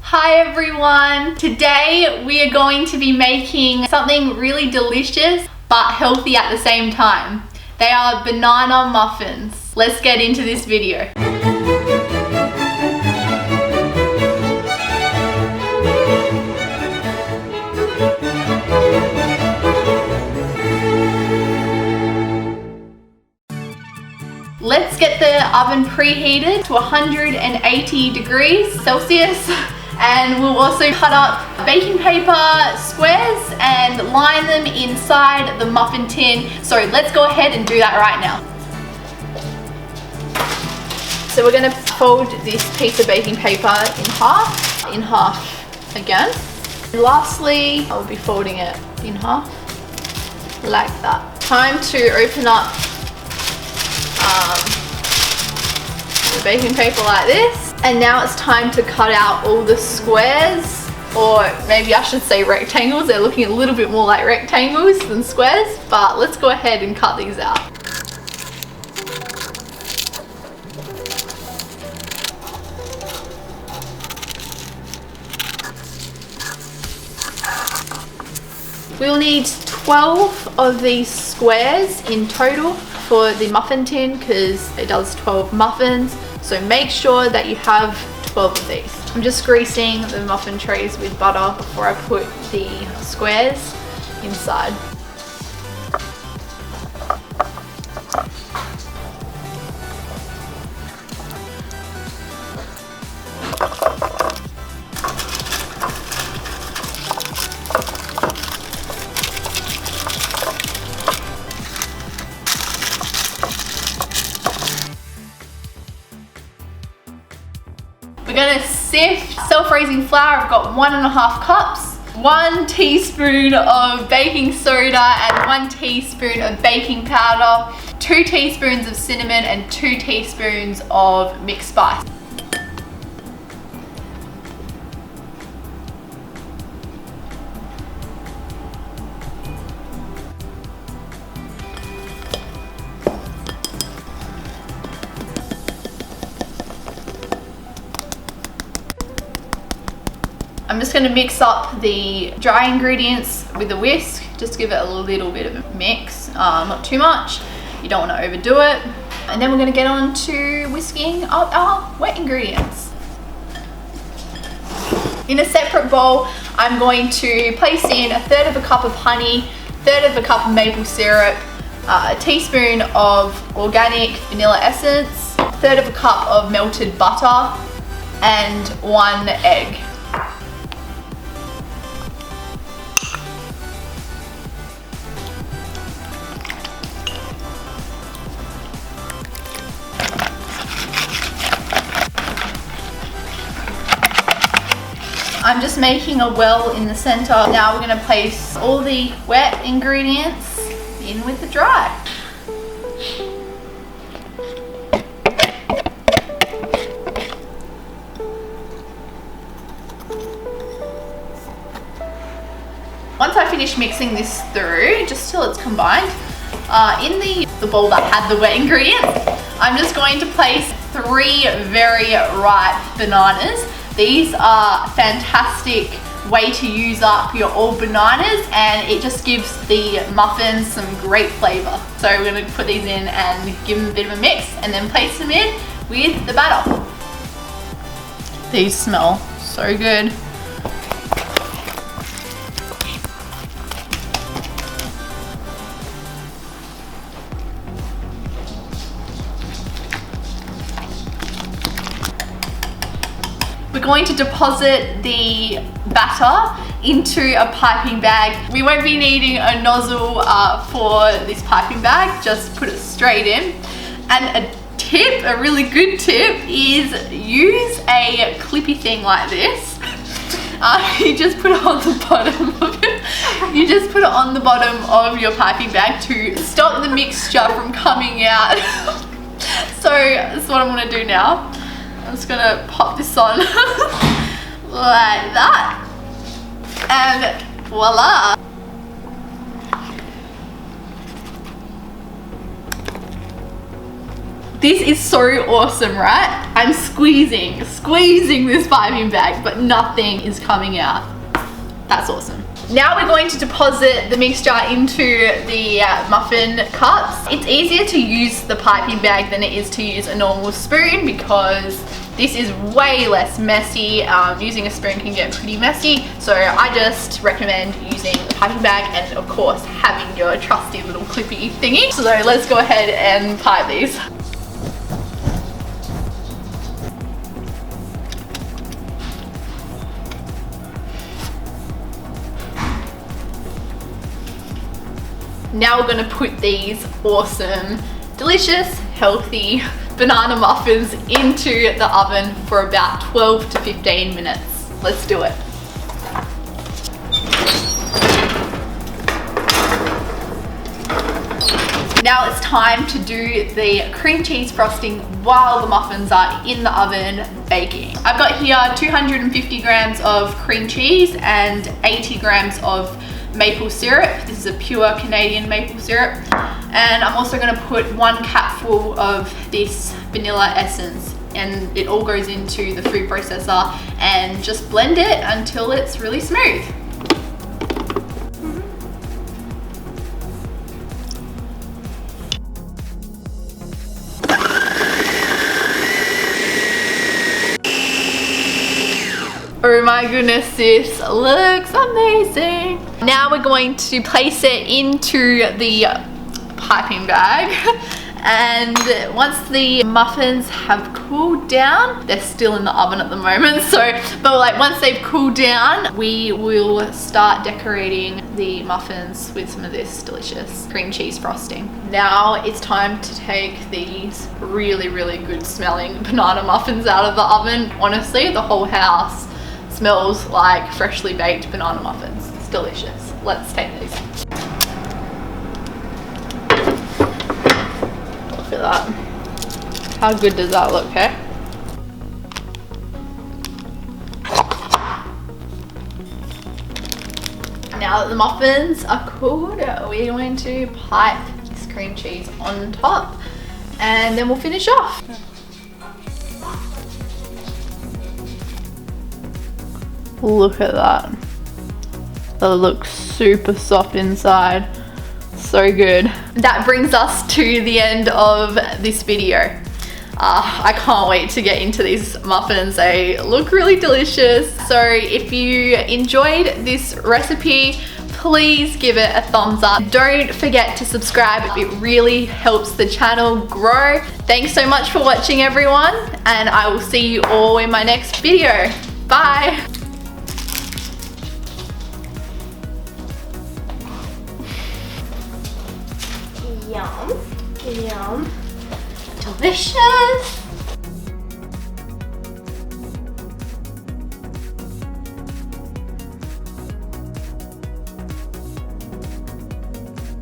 Hi everyone! Today we are going to be making something really delicious but healthy at the same time. They are banana muffins. Let's get into this video. Let's get the oven preheated to 180 degrees Celsius. And we'll also cut up baking paper squares and line them inside the muffin tin. So let's go ahead and do that right now. So we're gonna fold this piece of baking paper in half again. And lastly, I'll be folding it in half, like that. Time to open up the baking paper like this. And now it's time to cut out all the squares, or maybe I should say rectangles. They're looking a little bit more like rectangles than squares, but let's go ahead and cut these out. We'll need 12 of these squares in total for the muffin tin because it does 12 muffins. So make sure that you have 12 of these. I'm just greasing the muffin trays with butter before I put the squares inside. We're gonna sift self-raising flour. I've got 1.5 cups, 1 teaspoon of baking soda and 1 teaspoon of baking powder, 2 teaspoons of cinnamon and 2 teaspoons of mixed spice. I'm just going to mix up the dry ingredients with a whisk, just to give it a little bit of a mix, not too much. You don't want to overdo it. And then we're going to get on to whisking up our wet ingredients. In a separate bowl, I'm going to place in 1/3 cup of honey, 1/3 cup of maple syrup, a teaspoon of organic vanilla essence, 1/3 cup of melted butter, and 1 egg. I'm just making a well in the center. Now we're going to place all the wet ingredients in with the dry. Once I finish mixing this through, just till it's combined, in the bowl that had the wet ingredients, I'm just going to place 3 very ripe bananas. These are fantastic way to use up your all bananas, and it just gives the muffins some great flavor. So we're going to put these in and give them a bit of a mix and then place them in with the batter. These smell so good. We're going to deposit the batter into a piping bag. We won't be needing a nozzle for this piping bag, just put it straight in. And a really good tip is use a clippy thing like this. You just put it on the bottom of it. You just put it on the bottom of your piping bag to stop the mixture from coming out. So that's what I'm gonna do now. I'm just gonna pop this on like that, and voila. This is so awesome, right? I'm squeezing this piping bag, but nothing is coming out. That's awesome. Now we're going to deposit the mixture into the muffin cups. It's easier to use the piping bag than it is to use a normal spoon because this is way less messy. Using a spoon can get pretty messy, so I just recommend using the piping bag and of course having your trusty little clippy thingy. So let's go ahead and pipe these. Now we're going to put these awesome, delicious, healthy banana muffins into the oven for about 12 to 15 minutes. Let's do it. Now it's time to do the cream cheese frosting while the muffins are in the oven baking. I've got here 250 grams of cream cheese and 80 grams of maple syrup. This is a pure Canadian maple syrup. And I'm also going to put 1 capful of this vanilla essence, and it all goes into the food processor and just blend it until it's really smooth. Oh my goodness, this looks amazing. Now we're going to place it into the piping bag. And once the muffins have cooled down, they're still in the oven at the moment, but like once they've cooled down, we will start decorating the muffins with some of this delicious cream cheese frosting. Now it's time to take these really, really good smelling banana muffins out of the oven. Honestly, the whole house smells like freshly baked banana muffins. It's delicious. Let's take these. Look at that. How good does that look, hey? Now that the muffins are cooled, we're going to pipe this cream cheese on top and then we'll finish off. Look at that. That looks super soft inside. So good. That brings us to the end of this video. I can't wait to get into these muffins. They look really delicious. So if you enjoyed this recipe, please give it a thumbs up. Don't forget to subscribe. It really helps the channel grow. Thanks so much for watching, everyone, and I will see you all in my next video. Bye. Yum, yum, delicious.